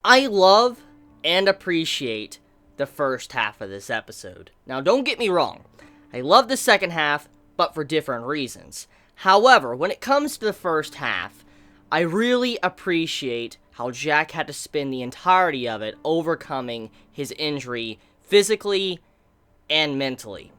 I love and appreciate the first half of this episode. Now, don't get me wrong. I love the second half, but for different reasons. However, when it comes to the first half, I really appreciate how Jack had to spend the entirety of it overcoming his injury physically and mentally.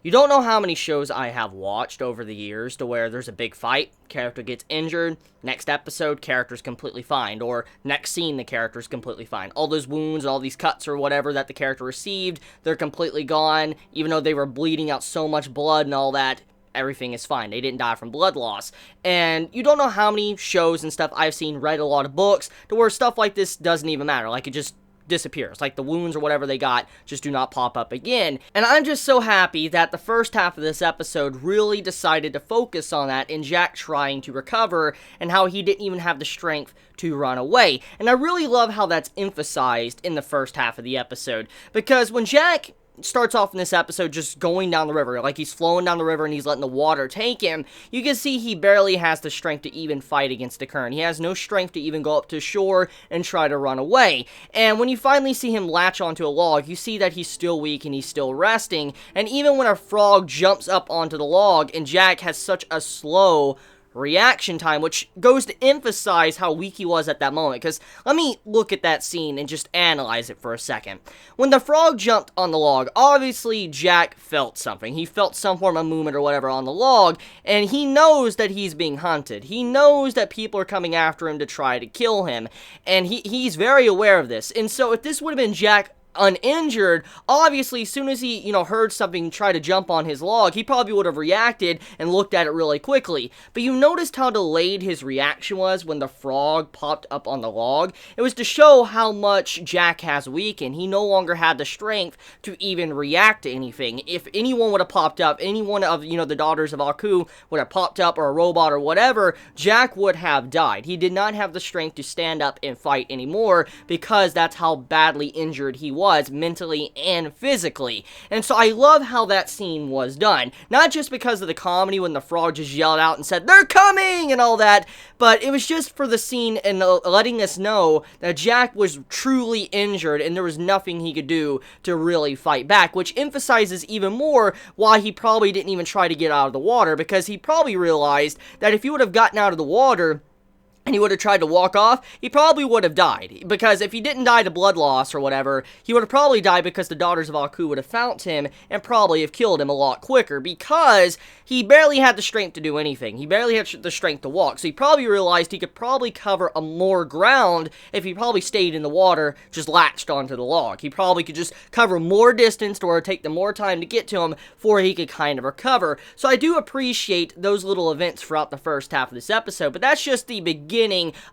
You don't know how many shows I have watched over the years to where there's a big fight, character gets injured, next episode, character's completely fine, or next scene, the character's completely fine. All those wounds, all these cuts or whatever that the character received, they're completely gone, even though they were bleeding out so much blood and all that, everything is fine. They didn't die from blood loss. And you don't know how many shows and stuff I've seen, read a lot of books, to where stuff like this doesn't even matter. Like, it just disappears. Like, the wounds or whatever they got just do not pop up again. And I'm just so happy that the first half of this episode really decided to focus on that and Jack trying to recover and how he didn't even have the strength to run away. And I really love how that's emphasized in the first half of the episode, because when Jack starts off in this episode just going down the river, like he's flowing down the river and he's letting the water take him, you can see he barely has the strength to even fight against the current. He has no strength to even go up to shore and try to run away. And when you finally see him latch onto a log, you see that he's still weak and he's still resting. And even when a frog jumps up onto the log and Jack has such a slow reaction time, which goes to emphasize how weak he was at that moment, because let me look at that scene and just analyze it for a second. When the frog jumped on the log, obviously Jack felt something. He felt some form of movement or whatever on the log, and he knows that he's being hunted. He knows that people are coming after him to try to kill him, and he's very aware of this. And so if this would have been Jack uninjured, obviously as soon as he, heard something try to jump on his log, he probably would have reacted and looked at it really quickly. But you noticed how delayed his reaction was when the frog popped up on the log? It was to show how much Jack has weakened. He no longer had the strength to even react to anything. If anyone would have popped up, any one of, the daughters of Aku would have popped up, or a robot or whatever, Jack would have died. He did not have the strength to stand up and fight anymore, because that's how badly injured he was, mentally and physically. And so I love how that scene was done. Not just because of the comedy when the frog just yelled out and said, "They're coming!" and all that, but it was just for the scene and letting us know that Jack was truly injured and there was nothing he could do to really fight back, which emphasizes even more why he probably didn't even try to get out of the water, because he probably realized that if he would have gotten out of the water and he would have tried to walk off, he probably would have died. Because if he didn't die to blood loss or whatever, he would have probably died because the daughters of Aku would have found him and probably have killed him a lot quicker, because he barely had the strength to do anything. He barely had the strength to walk, so he probably realized he could probably cover a more ground if he probably stayed in the water, just latched onto the log. He probably could just cover more distance or take them more time to get to him before he could kind of recover. So I do appreciate those little events throughout the first half of this episode, but that's just the beginning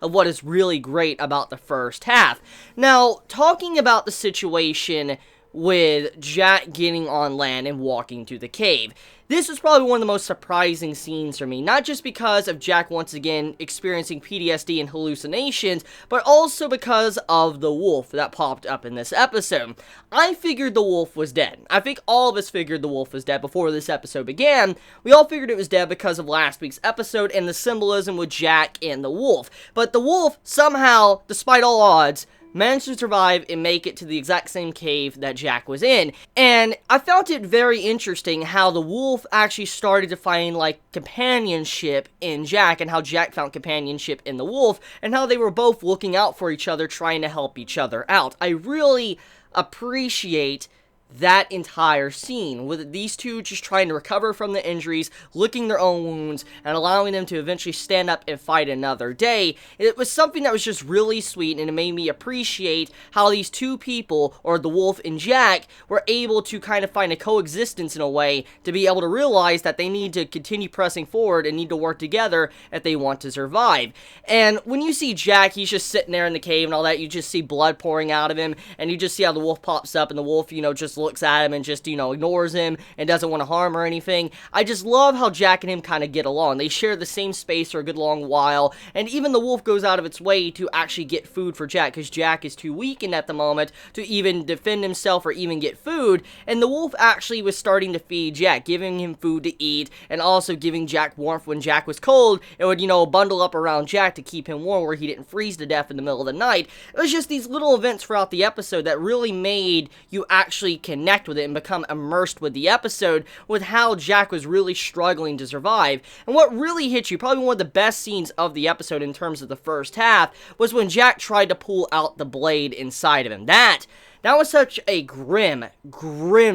of what is really great about the first half. Now, talking about the situation with Jack getting on land and walking to the cave, this was probably one of the most surprising scenes for me, not just because of Jack once again experiencing PTSD and hallucinations, but also because of the wolf that popped up in this episode. I figured the wolf was dead. I think all of us figured the wolf was dead before this episode began. We all figured it was dead because of last week's episode and the symbolism with Jack and the wolf. But the wolf, somehow, despite all odds, managed to survive and make it to the exact same cave that Jack was in. And I found it very interesting how the wolf actually started to find, companionship in Jack, and how Jack found companionship in the wolf, and how they were both looking out for each other, trying to help each other out. I really appreciate that entire scene, with these two just trying to recover from the injuries, licking their own wounds, and allowing them to eventually stand up and fight another day. It was something that was just really sweet, and it made me appreciate how these two people, or the wolf and Jack, were able to kind of find a coexistence in a way, to be able to realize that they need to continue pressing forward and need to work together if they want to survive. And when you see Jack, he's just sitting there in the cave and all that, you just see blood pouring out of him, and you just see how the wolf pops up, and the wolf, just looks at him and just, ignores him and doesn't want to harm or anything. I just love how Jack and him kind of get along. They share the same space for a good long while, and even the wolf goes out of its way to actually get food for Jack, because Jack is too weakened at the moment to even defend himself or even get food, and the wolf actually was starting to feed Jack, giving him food to eat, and also giving Jack warmth when Jack was cold. It would, bundle up around Jack to keep him warm where he didn't freeze to death in the middle of the night. It was just these little events throughout the episode that really made you actually connect with it and become immersed with the episode, with how Jack was really struggling to survive. And what really hit you, probably one of the best scenes of the episode in terms of the first half, was when Jack tried to pull out the blade inside of him. That was such a grim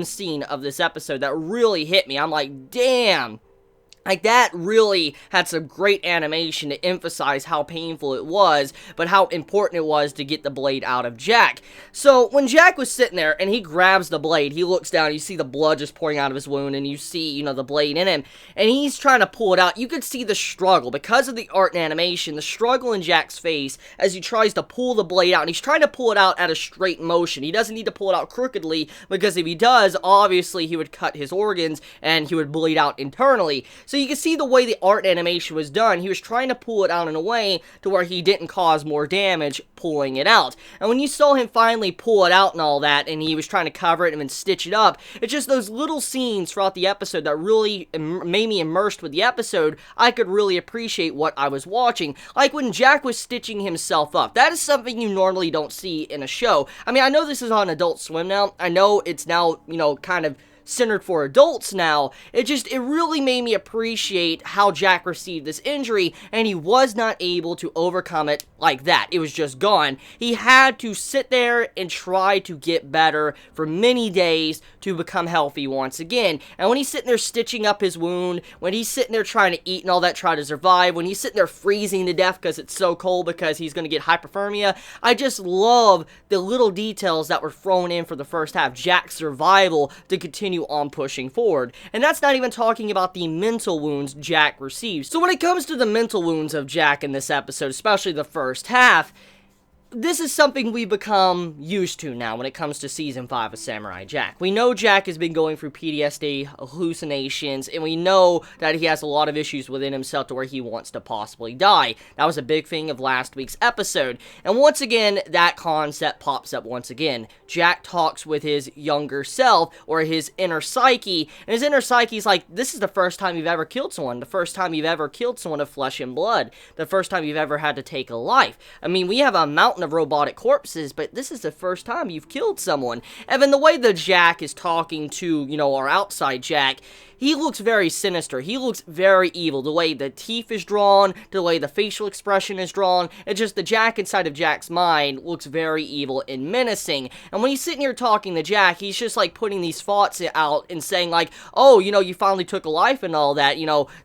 scene of this episode that really hit me. I'm like, damn. Like, that really had some great animation to emphasize how painful it was, but how important it was to get the blade out of Jack. So, when Jack was sitting there, and he grabs the blade, he looks down, you see the blood just pouring out of his wound, and you see, the blade in him, and he's trying to pull it out. You could see the struggle, because of the art and animation, the struggle in Jack's face as he tries to pull the blade out, and he's trying to pull it out at a straight motion. He doesn't need to pull it out crookedly, because if he does, obviously he would cut his organs, and he would bleed out internally. So you can see the way the art animation was done. He was trying to pull it out in a way to where he didn't cause more damage pulling it out. And when you saw him finally pull it out and all that, and he was trying to cover it and then stitch it up, it's just those little scenes throughout the episode that really made me immersed with the episode. I could really appreciate what I was watching. Like when Jack was stitching himself up. That is something you normally don't see in a show. I mean, I know this is on Adult Swim now. I know it's now, kind of centered for adults now. It really made me appreciate how Jack received this injury, and he was not able to overcome it like that. It was just gone. He had to sit there and try to get better for many days to become healthy once again. And when he's sitting there stitching up his wound, when he's sitting there trying to eat and all that, try to survive, when he's sitting there freezing to death because it's so cold because he's going to get hypothermia, I just love the little details that were thrown in for the first half. Jack's survival to continue on pushing forward. And that's not even talking about the mental wounds Jack receives. So when it comes to the mental wounds of Jack in this episode, especially the first half, this is something we become used to now when it comes to Season 5 of Samurai Jack. We know Jack has been going through PTSD, hallucinations, and we know that he has a lot of issues within himself to where he wants to possibly die. That was a big thing of last week's episode. And once again, that concept pops up once again. Jack talks with his younger self, or his inner psyche, and his inner psyche's like, this is the first time you've ever killed someone, the first time you've ever killed someone of flesh and blood, the first time you've ever had to take a life. I mean, we have a mountain of robotic corpses, but this is the first time you've killed someone. And then the way that Jack is talking to, our outside Jack, he looks very sinister. He looks very evil. The way the teeth is drawn, the way the facial expression is drawn, it's just the Jack inside of Jack's mind looks very evil and menacing. And when he's sitting here talking to Jack, he's just like putting these thoughts out and saying like, oh, you finally took a life and all that,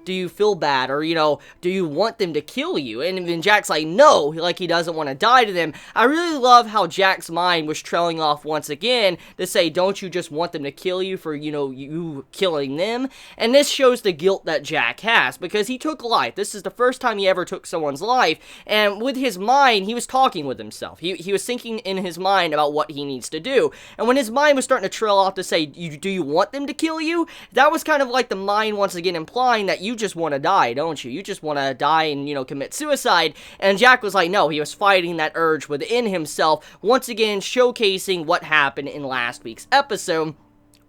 do you feel bad? Or, do you want them to kill you? And then Jack's like, no, like he doesn't want to die to them. I really love how Jack's mind was trailing off once again to say, don't you just want them to kill you for, you killing them? And this shows the guilt that Jack has, because he took life. This is the first time he ever took someone's life, and with his mind, he was talking with himself. He was thinking in his mind about what he needs to do, and when his mind was starting to trail off to say, do you want them to kill you? That was kind of like the mind once again implying that you just want to die, don't you? You just want to die and, commit suicide, and Jack was like, no, he was fighting that urge within himself, once again showcasing what happened in last week's episode,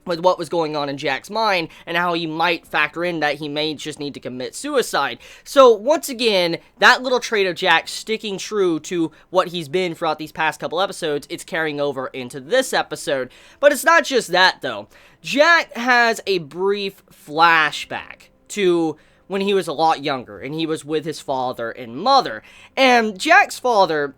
with what was going on in Jack's mind, and how he might factor in that he may just need to commit suicide. So, once again, that little trait of Jack sticking true to what he's been throughout these past couple episodes, it's carrying over into this episode. But it's not just that, though. Jack has a brief flashback to when he was a lot younger, and he was with his father and mother. And Jack's father,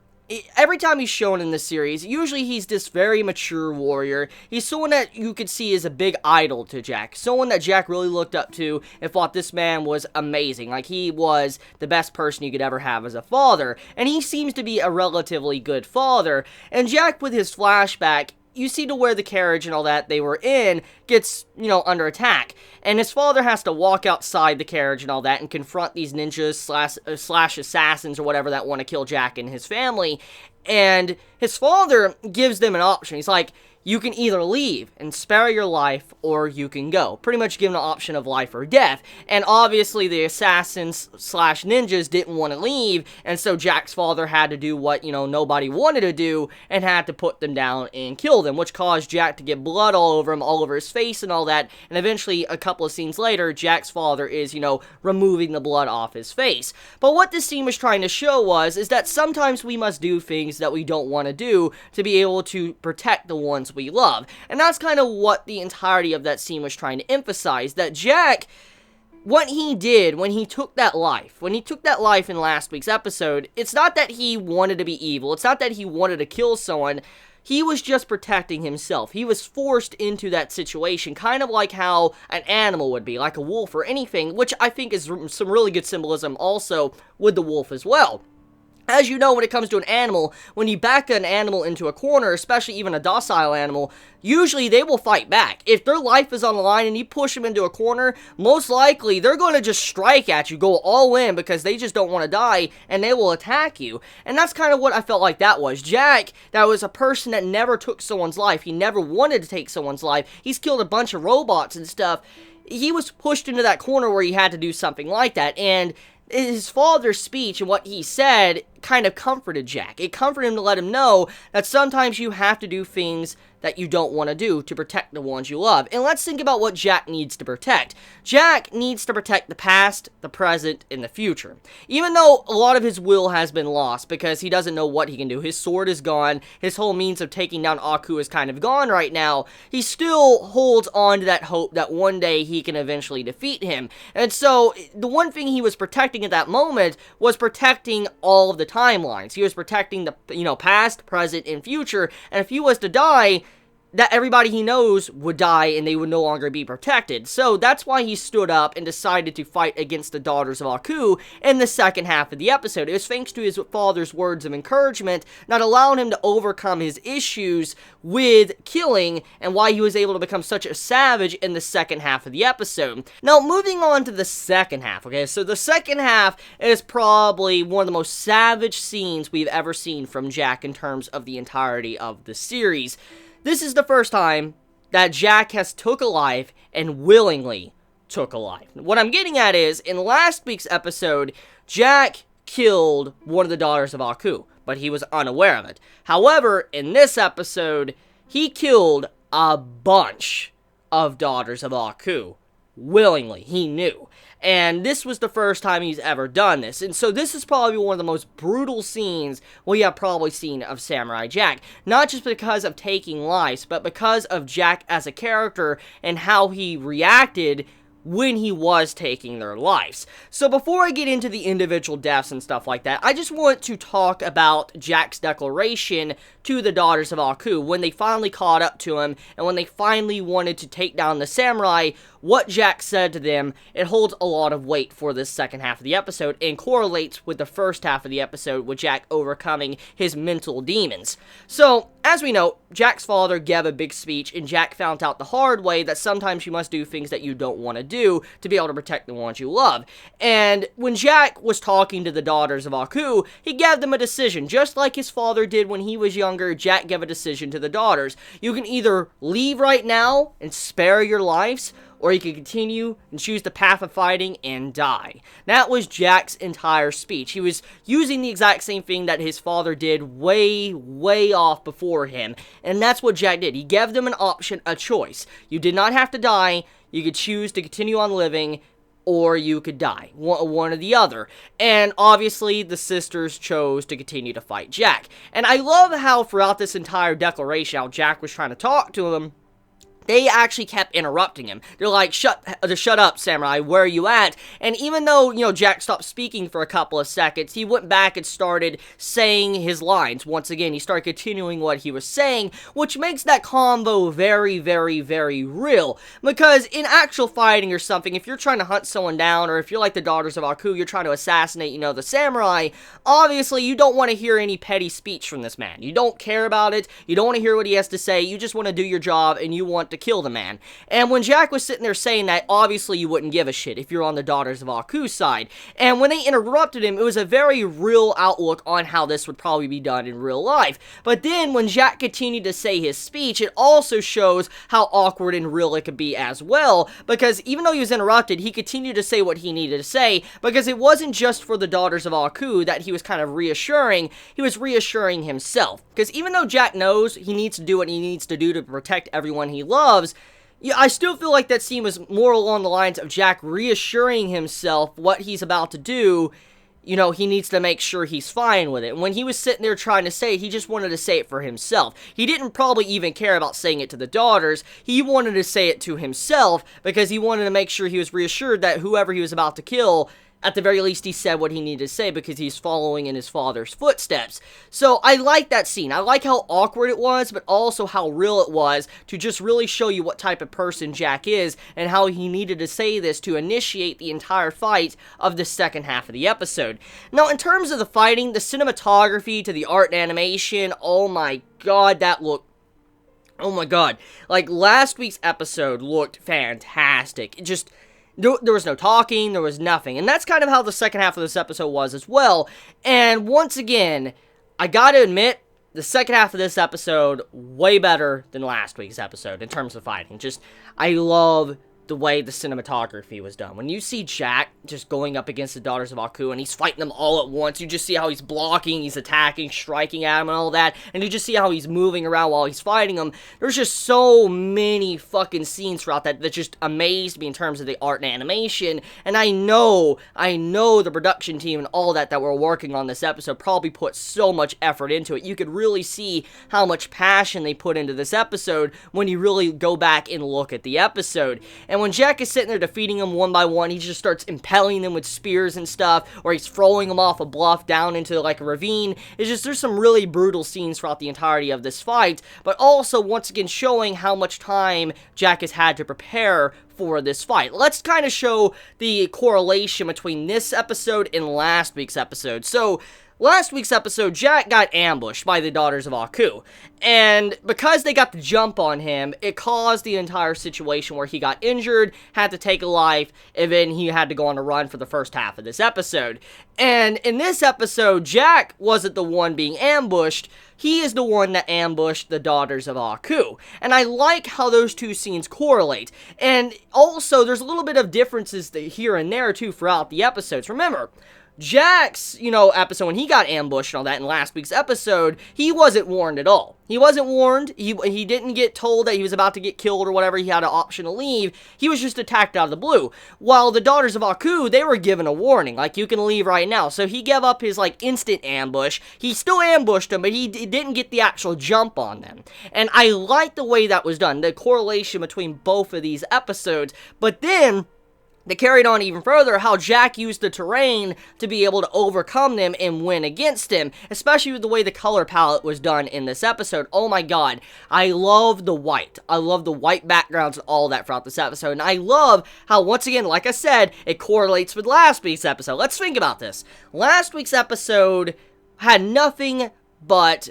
every time he's shown in this series, usually he's this very mature warrior. He's someone that you could see as a big idol to Jack. Someone that Jack really looked up to and thought this man was amazing. Like, he was the best person you could ever have as a father. And he seems to be a relatively good father. And Jack, with his flashback, you see to where the carriage and all that they were in gets, under attack. And his father has to walk outside the carriage and all that and confront these ninjas slash assassins or whatever that want to kill Jack and his family. And his father gives them an option. He's like, you can either leave and spare your life, or you can go. Pretty much given an option of life or death. And obviously the assassins slash ninjas didn't want to leave, and so Jack's father had to do what, nobody wanted to do, and had to put them down and kill them, which caused Jack to get blood all over him, all over his face and all that, and eventually, a couple of scenes later, Jack's father is, removing the blood off his face. But what this scene was trying to show is that sometimes we must do things that we don't want to do to be able to protect the ones we love. And that's kind of what the entirety of that scene was trying to emphasize, that Jack, what he did when he took that life in last week's episode, it's not that he wanted to be evil, it's not that he wanted to kill someone, he was just protecting himself. He was forced into that situation, kind of like how an animal would be, like a wolf or anything, which I think is some really good symbolism also with the wolf as well. As you know, when it comes to an animal, when you back an animal into a corner, especially even a docile animal, usually they will fight back. If their life is on the line and you push them into a corner, most likely they're going to just strike at you, go all in, because they just don't want to die, and they will attack you. And that's kind of what I felt like that was. Jack, that was a person that never took someone's life. He never wanted to take someone's life. He's killed a bunch of robots and stuff. He was pushed into that corner where he had to do something like that, and his father's speech and what he said kind of comforted Jack. It comforted him to let him know that sometimes you have to do things that you don't want to do to protect the ones you love. And let's think about what Jack needs to protect. Jack needs to protect the past, the present, and the future. Even though a lot of his will has been lost because he doesn't know what he can do. His sword is gone. His whole means of taking down Aku is kind of gone right now. He still holds on to that hope that one day he can eventually defeat him. And so the one thing he was protecting at that moment was protecting all of the timelines. He was protecting the past, present, and future. And if he was to die, that everybody he knows would die and they would no longer be protected. So that's why he stood up and decided to fight against the daughters of Aku in the second half of the episode. It was thanks to his father's words of encouragement that allowed him to overcome his issues with killing, and why he was able to become such a savage in the second half of the episode. Now, moving on to the second half, okay? So the second half is probably one of the most savage scenes we've ever seen from Jack in terms of the entirety of the series. This is the first time that Jack has took a life and willingly took a life. What I'm getting at is, in last week's episode, Jack killed one of the daughters of Aku, but he was unaware of it. However, in this episode, he killed a bunch of daughters of Aku. Willingly, he knew. And this was the first time he's ever done this. And so this is probably one of the most brutal scenes we have probably seen of Samurai Jack. Not just because of taking lives, but because of Jack as a character and how he reacted when he was taking their lives. So before I get into the individual deaths and stuff like that, I just want to talk about Jack's declaration to the daughters of Aku when they finally caught up to him and when they finally wanted to take down the samurai. What Jack said to them, it holds a lot of weight for this second half of the episode and correlates with the first half of the episode with Jack overcoming his mental demons. So, as we know, Jack's father gave a big speech, and Jack found out the hard way that sometimes you must do things that you don't want to do to be able to protect the ones you love. And when Jack was talking to the daughters of Aku, he gave them a decision. Just like his father did when he was younger, Jack gave a decision to the daughters. You can either leave right now and spare your lives, or you can continue and choose the path of fighting and die. That was Jack's entire speech. He was using the exact same thing that his father did way off before him. And that's what Jack did. He gave them an option, a choice. You did not have to die. You could choose to continue on living, or you could die. One or the other. And obviously, the sisters chose to continue to fight Jack. And I love how throughout this entire declaration, how Jack was trying to talk to them, they actually kept interrupting him. They're like, shut up, samurai, where are you at? And even though, Jack stopped speaking for a couple of seconds, he went back and started saying his lines. Once again, he started continuing what he was saying, which makes that combo very, very, very real. Because in actual fighting or something, if you're trying to hunt someone down, or if you're like the daughters of Aku, you're trying to assassinate, the samurai, obviously you don't want to hear any petty speech from this man. You don't care about it. You don't want to hear what he has to say. You just want to do your job, and you want to kill the man. And when Jack was sitting there saying that, obviously you wouldn't give a shit if you're on the Daughters of Aku's side. And when they interrupted him, it was a very real outlook on how this would probably be done in real life. But then when Jack continued to say his speech, it also shows how awkward and real it could be as well, because even though he was interrupted, he continued to say what he needed to say, because it wasn't just for the Daughters of Aku that he was kind of reassuring, he was reassuring himself. Because even though Jack knows he needs to do what he needs to do to protect everyone he loves, yeah, I still feel like that scene was more along the lines of Jack reassuring himself what he's about to do. You know, he needs to make sure he's fine with it. And when he was sitting there trying to say it, he just wanted to say it for himself. He didn't probably even care about saying it to the daughters. He wanted to say it to himself because he wanted to make sure he was reassured that whoever he was about to kill, at the very least, he said what he needed to say because he's following in his father's footsteps. So I like that scene. I like how awkward it was, but also how real it was to just really show you what type of person Jack is and how he needed to say this to initiate the entire fight of the second half of the episode. Now, in terms of the fighting, the cinematography to the art and animation, oh my god, that looked... oh my god. Like, last week's episode looked fantastic. It just... There was no talking, there was nothing. And that's kind of how the second half of this episode was as well. And once again, I gotta admit, the second half of this episode, way better than last week's episode in terms of fighting. Just, I love the way the cinematography was done. When you see Jack just going up against the Daughters of Aku and he's fighting them all at once, you just see how he's blocking, he's attacking, striking at them and all that, and you just see how he's moving around while he's fighting them. There's just so many fucking scenes throughout that just amazed me in terms of the art and animation, and I know the production team and all that were working on this episode probably put so much effort into it. You could really see how much passion they put into this episode when you really go back and look at the episode. And when Jack is sitting there defeating them one by one, he just starts impaling them with spears and stuff, or he's throwing them off a bluff down into like a ravine. It's just, there's some really brutal scenes throughout the entirety of this fight, but also once again showing how much time Jack has had to prepare for this fight. Let's kind of show the correlation between this episode and last week's episode. So, last week's episode, Jack got ambushed by the Daughters of Aku, and because they got the jump on him, it caused the entire situation where he got injured, had to take a life, and then he had to go on a run for the first half of this episode. And in this episode, Jack wasn't the one being ambushed, he is the one that ambushed the Daughters of Aku. And I like how those two scenes correlate. And also, there's a little bit of differences here and there, too, throughout the episodes. Remember, Jack's, episode, when he got ambushed and all that in last week's episode, he wasn't warned at all. He wasn't warned, he didn't get told that he was about to get killed or whatever, he had an option to leave, he was just attacked out of the blue. While the Daughters of Aku, they were given a warning, like, you can leave right now. So he gave up his, instant ambush, he still ambushed them, but he didn't get the actual jump on them. And I like the way that was done, the correlation between both of these episodes, but then they carried on even further how Jack used the terrain to be able to overcome them and win against him, especially with the way the color palette was done in this episode. Oh my god, I love the white. I love the white backgrounds and all that throughout this episode, and I love how, once again, like I said, it correlates with last week's episode. Let's think about this. Last week's episode had nothing but,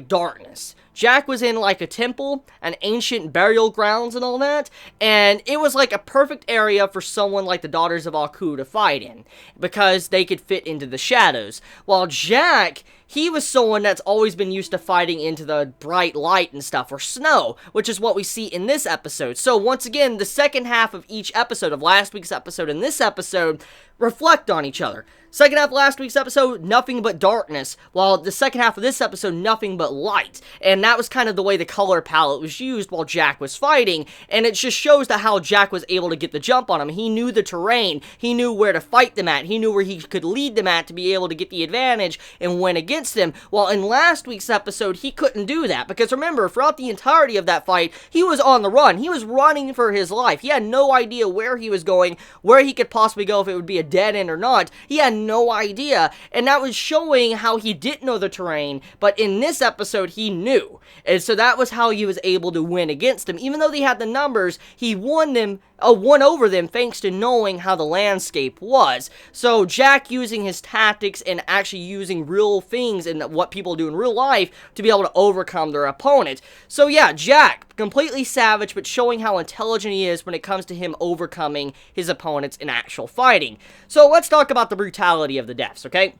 darkness. Jack was in, a temple, an ancient burial grounds and all that, and it was, a perfect area for someone like the Daughters of Aku to fight in, because they could fit into the shadows. While Jack, he was someone that's always been used to fighting into the bright light and stuff, or snow, which is what we see in this episode. So, once again, the second half of each episode, of last week's episode and this episode, reflect on each other. Second half of last week's episode, nothing but darkness, while the second half of this episode, nothing but light. And that was kind of the way the color palette was used while Jack was fighting, and it just shows that how Jack was able to get the jump on him. He knew the terrain, he knew where to fight them at, he knew where he could lead them at to be able to get the advantage and win against them, while in last week's episode, he couldn't do that, because remember, throughout the entirety of that fight, he was on the run, he was running for his life, he had no idea where he was going, where he could possibly go, if it would be a dead end or not, he had no idea, and that was showing how he didn't know the terrain, but in this episode, he knew. Aku. And so that was how he was able to win against them. Even though they had the numbers, he won over them thanks to knowing how the landscape was. So Jack using his tactics and actually using real things and what people do in real life to be able to overcome their opponent. So yeah, Jack, completely savage, but showing how intelligent he is when it comes to him overcoming his opponents in actual fighting. So let's talk about the brutality of the deaths, okay?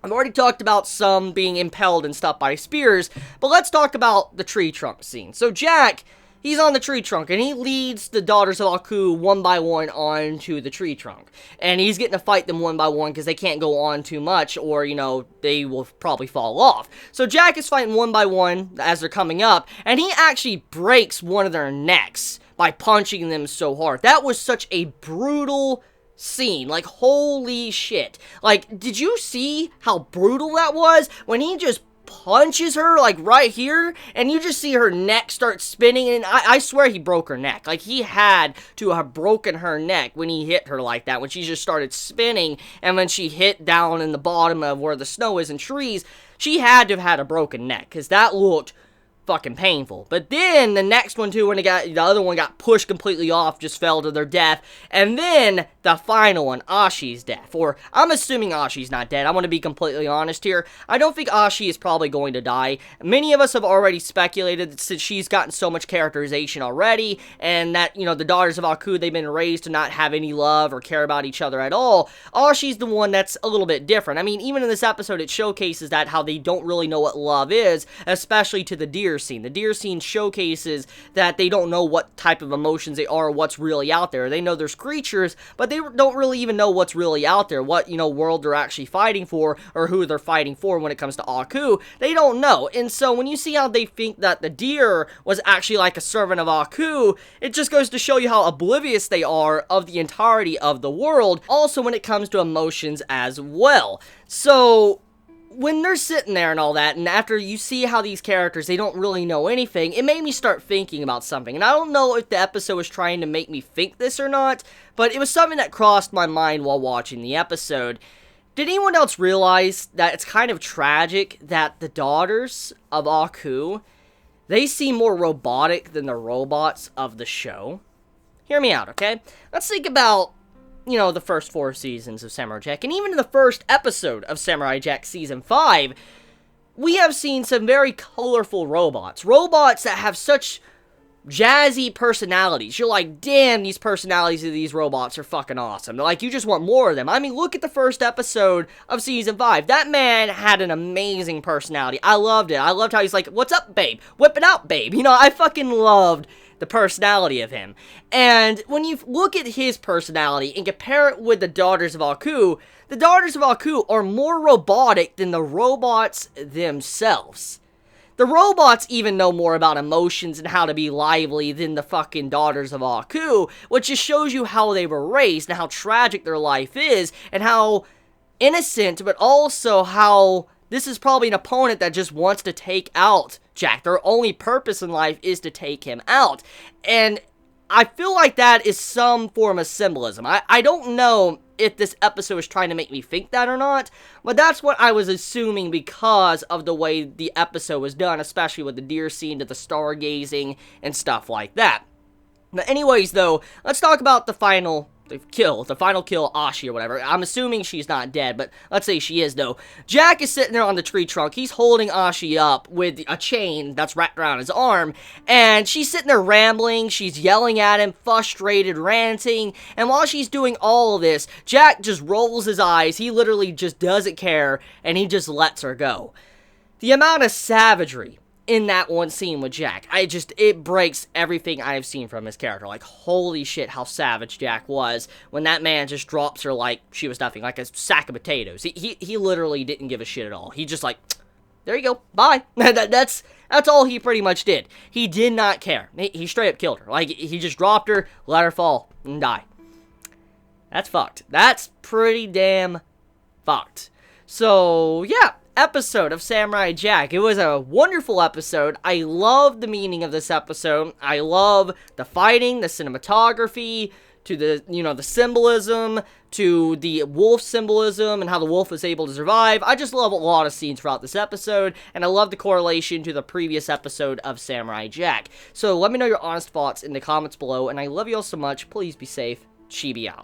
I've already talked about some being impaled and stuff by spears, but let's talk about the tree trunk scene. So Jack, he's on the tree trunk, and he leads the daughters of Aku one by one onto the tree trunk. And he's getting to fight them one by one because they can't go on too much, or, you know, they will probably fall off. So Jack is fighting one by one as they're coming up, and he actually breaks one of their necks by punching them so hard. That was such a brutal scene. Like, holy shit. Like, did you see how brutal that was? When he just punches her, like, right here, and you just see her neck start spinning, and I swear he broke her neck. Like, he had to have broken her neck when he hit her like that, when she just started spinning, and when she hit down in the bottom of where the snow is and trees, she had to have had a broken neck, because that looked fucking painful. But then the next one too, when the other one got pushed completely off, just fell to their death. And then the final one, Ashi's death. Or I'm assuming Ashi's not dead. I want to be completely honest here. I don't think Ashi is probably going to die. Many of us have already speculated that since she's gotten so much characterization already, and that, you know, the daughters of Aku, they've been raised to not have any love or care about each other at all. Ashi's the one that's a little bit different. I mean, even in this episode, it showcases that how they don't really know what love is, especially to the deer scene. The deer scene showcases that they don't know what type of emotions they are or what's really out there. They know there's creatures, but they don't really even know what's really out there, what, you know, world they're actually fighting for, or who they're fighting for when it comes to Aku. They don't know. And so when you see how they think that the deer was actually like a servant of Aku, it just goes to show you how oblivious they are of the entirety of the world, also when it comes to emotions as well. So when they're sitting there and all that, and after you see how these characters, they don't really know anything, it made me start thinking about something. And I don't know if the episode was trying to make me think this or not, but it was something that crossed my mind while watching the episode. Did anyone else realize that it's kind of tragic that the daughters of Aku, they seem more robotic than the robots of the show? Hear me out, okay? Let's think about, you know, the first 4 seasons of Samurai Jack, and even in the first episode of Samurai Jack Season 5, we have seen some very colorful robots. Robots that have such jazzy personalities. You're like, damn, these personalities of these robots are fucking awesome. Like, you just want more of them. I mean, look at the first episode of Season 5. That man had an amazing personality. I loved it. I loved how he's like, what's up, babe? Whip it out, babe. You know, I fucking loved the personality of him. And when you look at his personality and compare it with the daughters of Aku, the daughters of Aku are more robotic than the robots themselves. The robots even know more about emotions and how to be lively than the fucking daughters of Aku, which just shows you how they were raised and how tragic their life is, and how innocent, but also how this is probably an opponent that just wants to take out Jack. Their only purpose in life is to take him out. And I feel like that is some form of symbolism. I don't know if this episode is trying to make me think that or not, but that's what I was assuming because of the way the episode was done, especially with the deer scene to the stargazing and stuff like that. But anyways, though, let's talk about the final kill, Ashi or whatever. I'm assuming she's not dead, but let's say she is, though. Jack is sitting there on the tree trunk. He's holding Ashi up with a chain that's wrapped around his arm, and she's sitting there rambling. She's yelling at him, frustrated, ranting, and while she's doing all of this, Jack just rolls his eyes. He literally just doesn't care, and he just lets her go. The amount of savagery in that one scene with Jack, it breaks everything I've seen from his character. Like, holy shit, how savage Jack was when that man just drops her like she was nothing, like a sack of potatoes. He literally didn't give a shit at all. He just like, there you go, bye. That's all he pretty much did. He did not care. He straight up killed her. Like, he just dropped her, let her fall, and die. That's fucked. That's pretty damn fucked. So, yeah. Episode of Samurai Jack. It was a wonderful episode. I love the meaning of this episode. I love the fighting, the cinematography, to the, you know, the symbolism, to the wolf symbolism and how the wolf was able to survive. I just love a lot of scenes throughout this episode, and I love the correlation to the previous episode of Samurai Jack. So let me know your honest thoughts in the comments below, and I love you all so much. Please be safe. Chibi out.